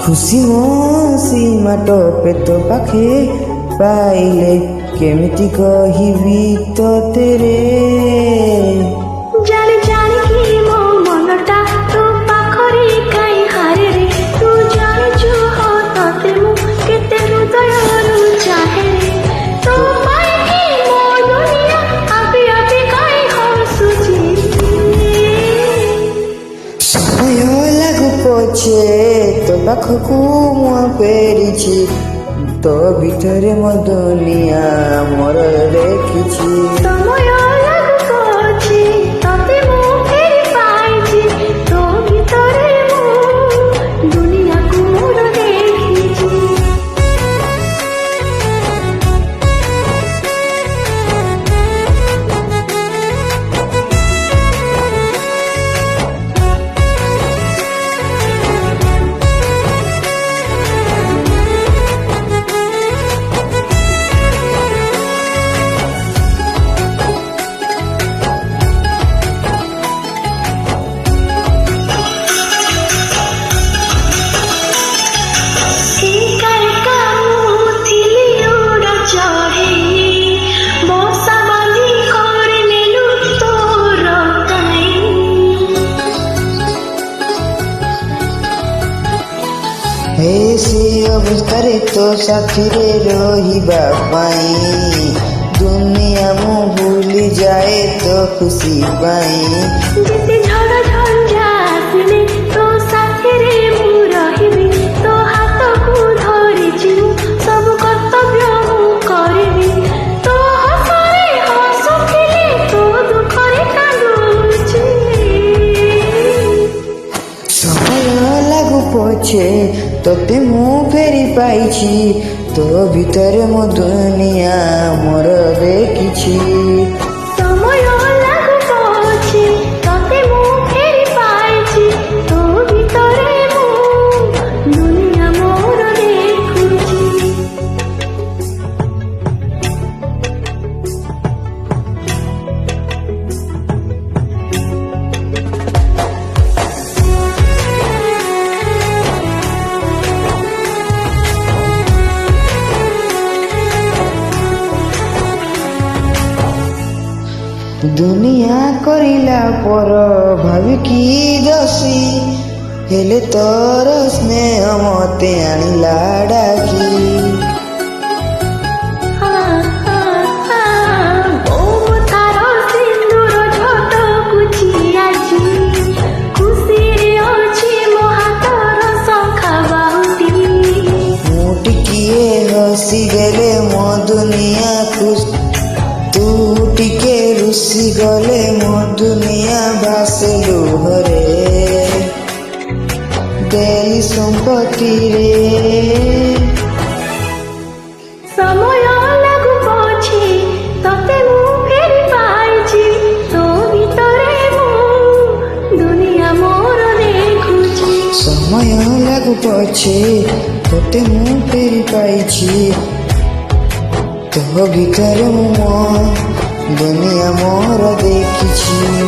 खुशी मो सीमा टोपे तो पाखे पाइले केमिति कहिबी तो तेरे जाने जाने कि मो मनटा तो पाखरे काई हारे रे तू जाने जो हो तते मु केते हृदय रु चाहे रे तो पाए कि मो दुनिया आपे आपे काई हसुची समय लागू पछे तो पाखकू मु फेरिछि तो भितरे मो दुनिया मोर देखिछि समय लागू पछे तते मु फेरि पाइछि तो भितरे मु दुनिया को मोर देखिछि हे से अवस्थारे तो साथी रे रहिबा पाई दुनिया मु भूली जाए तो खुशी पाई जिते झड़ झंझा आसिले तो साथी रे मु रहिबी तो हाथ को धरिछि सब कर्तव्य मु करिबी तो हसरे हसुथिले तो दुखरे कांदुछि समय लागू पछे तोते मु फेरी पाइछि तो भितरे मो दुनिया मोर देखिछि समय लागू पछे तते मु फेरि पाइछि तो भितरे मु दुनिया मोर देखुछि दुनिया करिला पर भाविकी दसी हेले तोर स्नेह मते आनिला डाकी हसी गले मो दुनिया खुश तू टिके रुसी गले मो दुनिया भासलु हरे देली संपत्ति रे समय लागू पछे तते मु फेरि पाइछि तो भितरे मु दुनिया मोर देखुछि समय लागू पछे तते मु फेरि पाइछि तो भितरे मु दुनिया मोर देखिछि।